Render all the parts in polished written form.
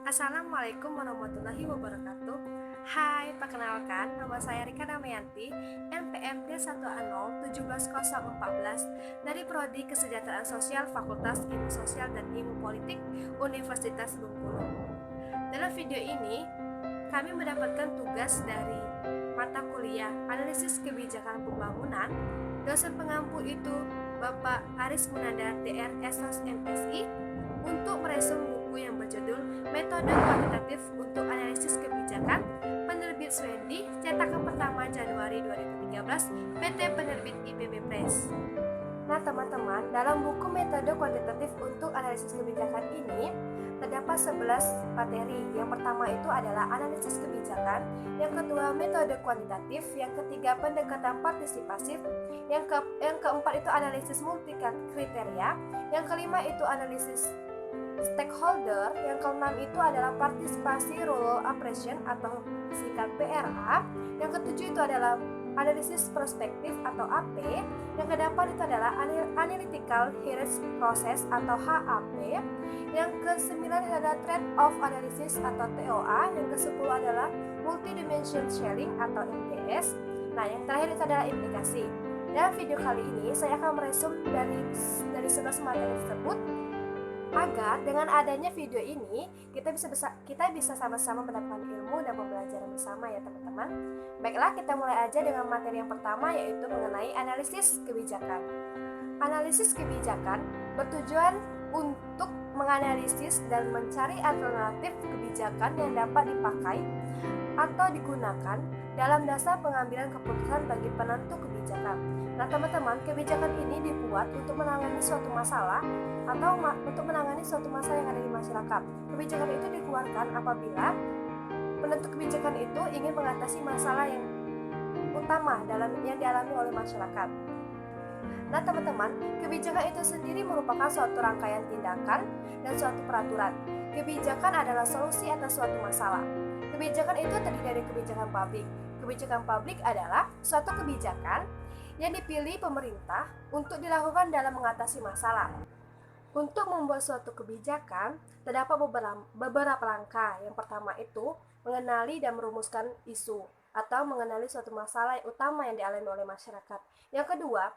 Assalamualaikum warahmatullahi wabarakatuh. Hai, perkenalkan, nama saya Rika Damayanti, NPM D10170014 dari Prodi Kesejahteraan Sosial Fakultas Ilmu Sosial dan Ilmu Politik Universitas Bengkulu. Dalam video ini, kami mendapatkan tugas dari mata kuliah Analisis Kebijakan Pembangunan. Dosen pengampu itu Bapak Aris Munandar DR Sos MSI untuk meresum buku yang berjudul Metode Kuantitatif untuk Analisis Kebijakan, penerbit Swendi, cetakan pertama Januari 2013, PT Penerbit IPB Press. Nah teman-teman, dalam buku Metode Kuantitatif untuk Analisis Kebijakan ini terdapat 11 materi. Yang pertama itu adalah analisis kebijakan, yang kedua metode kuantitatif, yang ketiga pendekatan partisipasif, yang keempat itu analisis multi kriteria, yang kelima itu analisis stakeholder, yang keenam itu adalah partisipasi role appraisal atau singkat PRA, yang ketujuh itu adalah analisis perspektif atau AP, yang kedelapan itu adalah analytical heuristic process atau HAP, yang kesembilan adalah trade off analysis atau TOA, yang kesepuluh adalah multi-dimension sharing atau MDS. Nah, yang terakhir itu adalah implikasi. Dalam video kali ini saya akan meresum dari 11 materi tersebut, agar dengan adanya video ini kita bisa sama-sama mendapatkan ilmu dan pembelajaran bersama ya teman-teman. Baiklah, kita mulai aja dengan materi yang pertama, yaitu mengenai analisis kebijakan. Analisis kebijakan bertujuan untuk menganalisis dan mencari alternatif kebijakan yang dapat dipakai atau digunakan dalam dasar pengambilan keputusan bagi penentu kebijakan. Nah teman-teman, kebijakan ini dibuat untuk menangani suatu masalah atau untuk menangani suatu masalah yang ada di masyarakat. Kebijakan itu dikeluarkan apabila penentu kebijakan itu ingin mengatasi masalah yang utama yang dialami oleh masyarakat. Nah teman-teman, kebijakan itu sendiri merupakan suatu rangkaian tindakan dan suatu peraturan. Kebijakan adalah solusi atas suatu masalah. Kebijakan itu terdiri dari kebijakan publik. Kebijakan publik adalah suatu kebijakan yang dipilih pemerintah untuk dilakukan dalam mengatasi masalah. Untuk membuat suatu kebijakan, terdapat beberapa langkah. Yang pertama itu mengenali dan merumuskan isu atau mengenali suatu masalah yang utama yang dialami oleh masyarakat. Yang kedua,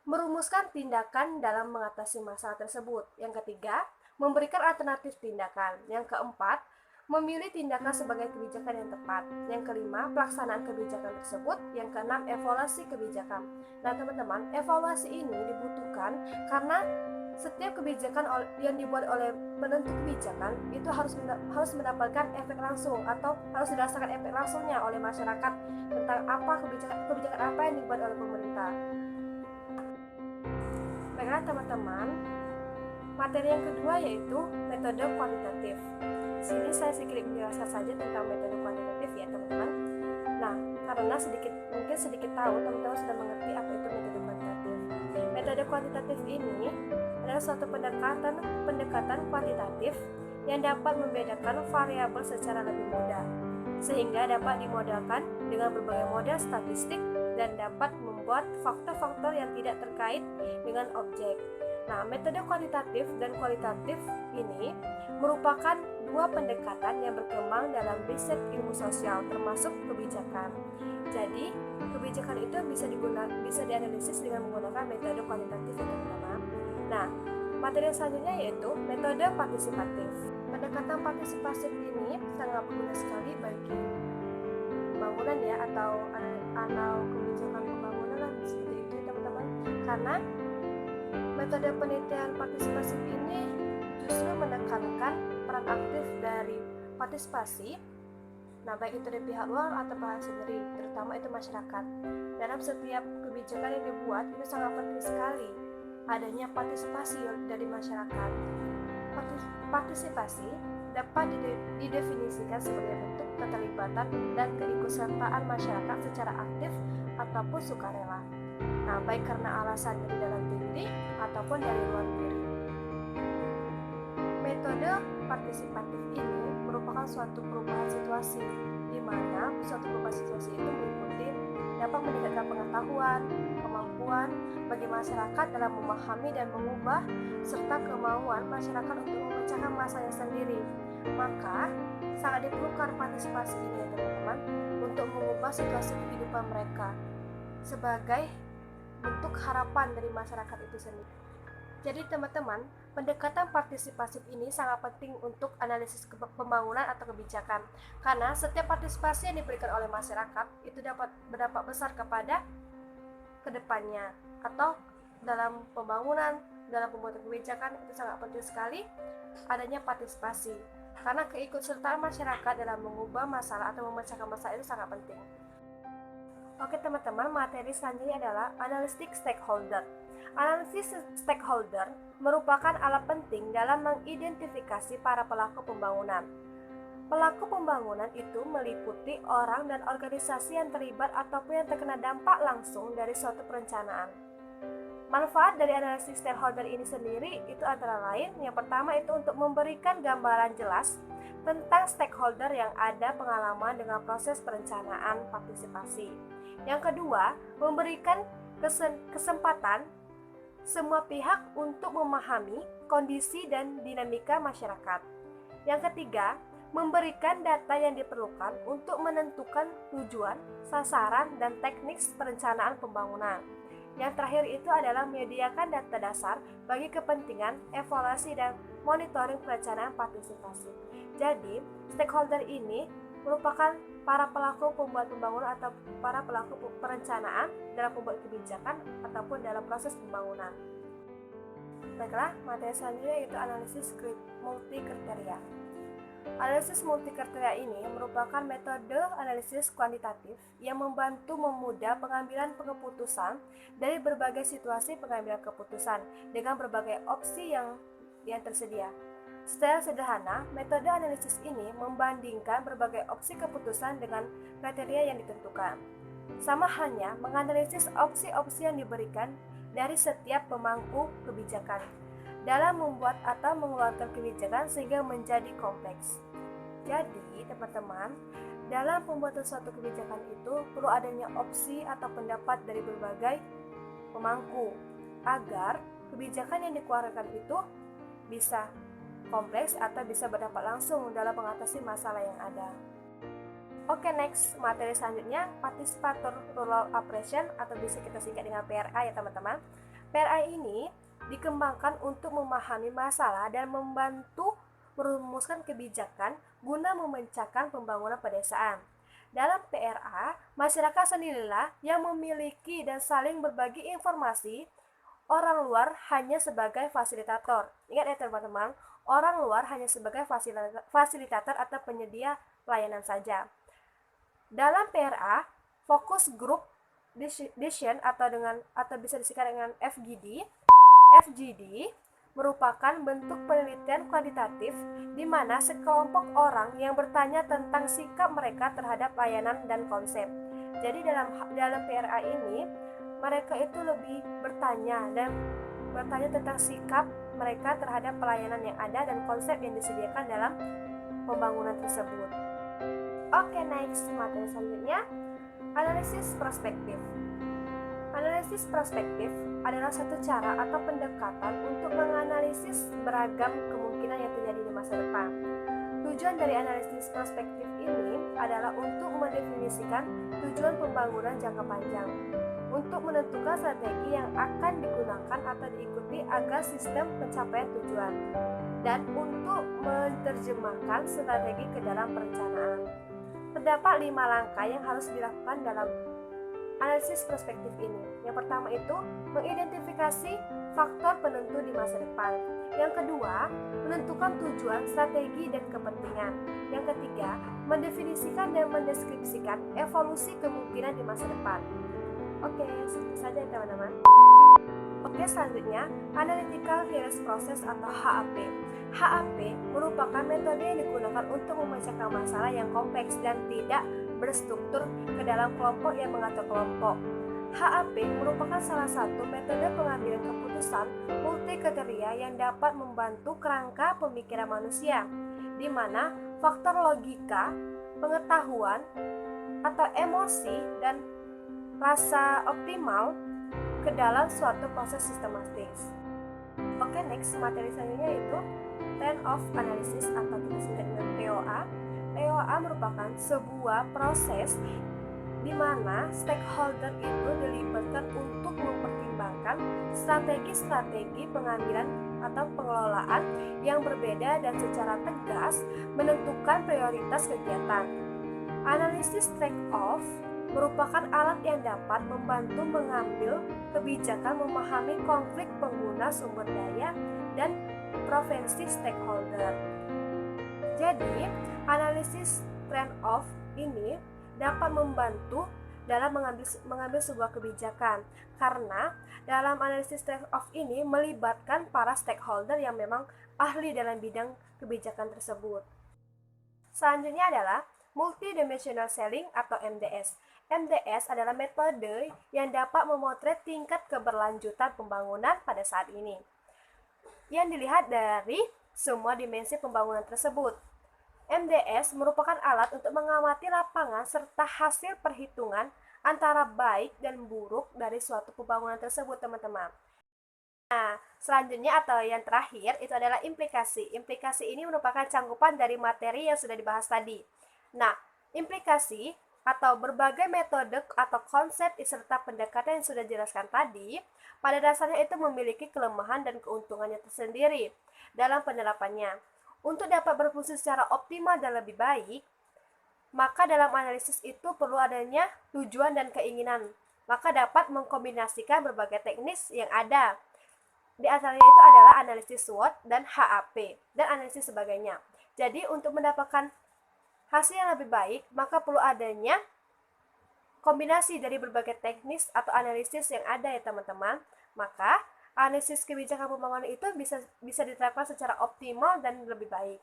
merumuskan tindakan dalam mengatasi masalah tersebut. Yang ketiga, memberikan alternatif tindakan. Yang keempat, memilih tindakan sebagai kebijakan yang tepat. Yang kelima, pelaksanaan kebijakan tersebut. Yang keenam, evaluasi kebijakan. Nah teman-teman, evaluasi ini dibutuhkan karena setiap kebijakan yang dibuat oleh penentu kebijakan itu harus mendapatkan efek langsung atau harus dirasakan efek langsungnya oleh masyarakat tentang apa kebijakan apa yang dibuat oleh pemerintah. Baiklah teman-teman, materi yang kedua yaitu metode kuantitatif. Di sini saya sedikit menjelaskan saja tentang metode kuantitatif ya teman-teman. Nah, karena mungkin sedikit tahu teman-teman sudah mengerti apa itu metode kuantitatif. Metode kuantitatif ini adalah suatu pendekatan kuantitatif yang dapat membedakan variabel secara lebih mudah, sehingga dapat dimodelkan dengan berbagai model statistik dan dapat membuat faktor-faktor yang tidak terkait dengan objek. Nah, metode kuantitatif dan kualitatif ini merupakan dua pendekatan yang berkembang dalam riset ilmu sosial termasuk kebijakan. Jadi, kebijakan itu bisa dianalisis dengan menggunakan metode kuantitatif ya teman-teman. Nah, materi yang selanjutnya yaitu metode partisipatif. Pendekatan partisipasif ini sangat berguna sekali bagi pembangunan ya, atau kebijakan pembangunan lah seperti itu teman-teman. Karena metode penelitian partisipasif ini justru menekankan peran aktif dari partisipasi, nah baik itu dari pihak luar atau pihak sendiri, terutama itu masyarakat. Dalam setiap kebijakan yang dibuat itu sangat penting sekali adanya partisipasi dari masyarakat. Partisipasi dapat didefinisikan sebagai bentuk keterlibatan dan keikutsertaan masyarakat secara aktif ataupun sukarela. Nah, baik karena alasan dari dalam diri ataupun dari luar diri. Metode partisipatif ini merupakan suatu perubahan situasi, di mana suatu perubahan situasi itu meliputi dapat meningkatkan pengetahuan, kemampuan bagi masyarakat dalam memahami dan mengubah, serta kemauan masyarakat untuk memecahkan masalahnya sendiri. Maka sangat diperlukan partisipasi ini ya teman-teman untuk mengubah situasi kehidupan mereka sebagai bentuk harapan dari masyarakat itu sendiri. Jadi teman-teman, pendekatan partisipasif ini sangat penting untuk analisis pembangunan atau kebijakan, karena setiap partisipasi yang diberikan oleh masyarakat itu dapat berdampak besar kepada kedepannya, atau dalam pembangunan, dalam pembuatan kebijakan itu sangat penting sekali adanya partisipasi, karena keikutsertaan masyarakat dalam mengubah masalah atau memecahkan masalah itu sangat penting. Oke teman-teman, materi selanjutnya adalah analitik stakeholder. Analisis stakeholder merupakan alat penting dalam mengidentifikasi para pelaku pembangunan. Pelaku pembangunan itu meliputi orang dan organisasi yang terlibat ataupun yang terkena dampak langsung dari suatu perencanaan. Manfaat dari analisis stakeholder ini sendiri itu antara lain, yang pertama itu untuk memberikan gambaran jelas tentang stakeholder yang ada pengalaman dengan proses perencanaan partisipasi. Yang kedua, memberikan kesempatan semua pihak untuk memahami kondisi dan dinamika masyarakat. Yang ketiga, memberikan data yang diperlukan untuk menentukan tujuan, sasaran, dan teknik perencanaan pembangunan. Yang terakhir itu adalah menyediakan data dasar bagi kepentingan evaluasi dan monitoring perencanaan partisipasi. Jadi, stakeholder ini merupakan para pelaku pembuat pembangunan atau para pelaku perencanaan dalam pembuat kebijakan ataupun dalam proses pembangunan. Baiklah, materi selanjutnya yaitu analisis multi kriteria. Analisis multi kriteria ini merupakan metode analisis kuantitatif yang membantu memudah pengambilan keputusan dari berbagai situasi pengambilan keputusan dengan berbagai opsi yang tersedia. Secara sederhana, metode analisis ini membandingkan berbagai opsi keputusan dengan kriteria yang ditentukan. Sama halnya menganalisis opsi-opsi yang diberikan dari setiap pemangku kebijakan dalam membuat atau mengeluarkan kebijakan sehingga menjadi kompleks. Jadi, teman-teman, dalam pembuatan suatu kebijakan itu perlu adanya opsi atau pendapat dari berbagai pemangku agar kebijakan yang dikeluarkan itu bisa kompleks atau bisa berdampak langsung dalam mengatasi masalah yang ada. Oke, next, materi selanjutnya Participator Rural Operation atau bisa kita singkat dengan PRA ya teman-teman. PRA ini dikembangkan untuk memahami masalah dan membantu merumuskan kebijakan guna memecahkan pembangunan pedesaan. Dalam PRA, masyarakat sendirilah yang memiliki dan saling berbagi informasi. Orang luar hanya sebagai fasilitator. Ingat ya teman-teman, orang luar hanya sebagai fasilitator atau penyedia pelayanan saja. Dalam PRA, fokus group decision atau bisa disingkat dengan FGD. FGD merupakan bentuk penelitian kuantitatif di mana sekelompok orang yang bertanya tentang sikap mereka terhadap layanan dan konsep. Jadi dalam PRA ini mereka itu lebih bertanya tentang sikap mereka terhadap pelayanan yang ada dan konsep yang disediakan dalam pembangunan tersebut. Oke, next, materi selanjutnya analisis perspektif. Analisis perspektif adalah satu cara atau pendekatan untuk menganalisis beragam kemungkinan yang terjadi di masa depan. Tujuan dari analisis perspektif ini adalah untuk mendefinisikan tujuan pembangunan jangka panjang, untuk menentukan strategi yang akan digunakan atau diikuti agar sistem pencapaian tujuan, dan untuk menerjemahkan strategi ke dalam perencanaan. Terdapat 5 langkah yang harus dilakukan dalam analisis perspektif ini. Yang pertama itu mengidentifikasi faktor penentu di masa depan. Yang kedua, menentukan tujuan, strategi, dan kepentingan. Yang ketiga, mendefinisikan dan mendeskripsikan evolusi kemungkinan di masa depan. Oke, segitu saja teman-teman. Oke, selanjutnya Analytical Heuris Process atau HAP. HAP merupakan metode yang digunakan untuk memecahkan masalah yang kompleks dan tidak berstruktur ke dalam kelompok yang mengatur kelompok. HAP merupakan salah satu metode pengambilan keputusan multi kriteria yang dapat membantu kerangka pemikiran manusia, di mana faktor logika, pengetahuan, atau emosi, dan rasa optimal ke dalam suatu proses sistematis. Oke, next, materi selanjutnya yaitu Trend of Analysis atau disingkat dengan ROA merupakan sebuah proses di mana stakeholder itu dilibatkan untuk mempertimbangkan strategi-strategi pengambilan atau pengelolaan yang berbeda dan secara tegas menentukan prioritas kegiatan. Analisis trade-off merupakan alat yang dapat membantu mengambil kebijakan memahami konflik pengguna sumber daya dan preferensi stakeholder. Jadi, analisis trade-off ini dapat membantu dalam mengambil sebuah kebijakan karena dalam analisis trade-off ini melibatkan para stakeholder yang memang ahli dalam bidang kebijakan tersebut. Selanjutnya adalah multidimensional selling atau MDS. MDS adalah metode yang dapat memotret tingkat keberlanjutan pembangunan pada saat ini yang dilihat dari semua dimensi pembangunan tersebut. MDS merupakan alat untuk mengamati lapangan serta hasil perhitungan antara baik dan buruk dari suatu pembangunan tersebut, teman-teman. Nah, selanjutnya atau yang terakhir itu adalah implikasi. Implikasi ini merupakan cangkupan dari materi yang sudah dibahas tadi. Nah, implikasi atau berbagai metode atau konsep serta pendekatan yang sudah dijelaskan tadi, pada dasarnya itu memiliki kelemahan dan keuntungannya tersendiri dalam penerapannya. Untuk dapat berfungsi secara optimal dan lebih baik, maka dalam analisis itu perlu adanya tujuan dan keinginan. Maka dapat mengkombinasikan berbagai teknis yang ada. Di antaranya itu adalah analisis SWOT dan HAP dan analisis sebagainya. Jadi untuk mendapatkan hasil yang lebih baik, maka perlu adanya kombinasi dari berbagai teknis atau analisis yang ada ya teman-teman. Maka analisis kebijakan pembangunan itu bisa diterapkan secara optimal dan lebih baik.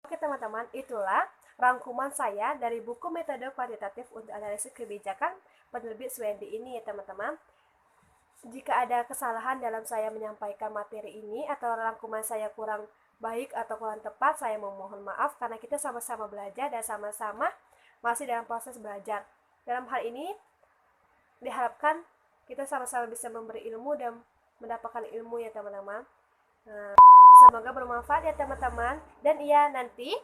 Oke teman-teman, itulah rangkuman saya dari buku metode kuantitatif untuk analisis kebijakan penerbit Swendi ini ya teman-teman. Jika ada kesalahan dalam saya menyampaikan materi ini atau rangkuman saya kurang baik atau kurang tepat, saya memohon maaf karena kita sama-sama belajar dan sama-sama masih dalam proses belajar. Dalam hal ini diharapkan kita sama-sama bisa memberi ilmu dan mendapatkan ilmu ya teman-teman. Semoga bermanfaat ya teman-teman. Dan iya, nanti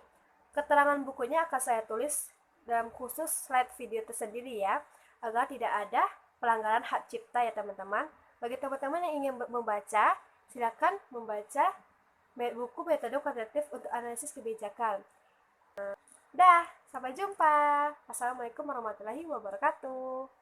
keterangan bukunya akan saya tulis dalam khusus slide video tersendiri ya, agar tidak ada pelanggaran hak cipta ya teman-teman. Bagi teman-teman yang ingin membaca, silakan membaca buku metode kuantitatif untuk analisis kebijakan. Dah, sampai jumpa. Assalamualaikum warahmatullahi wabarakatuh.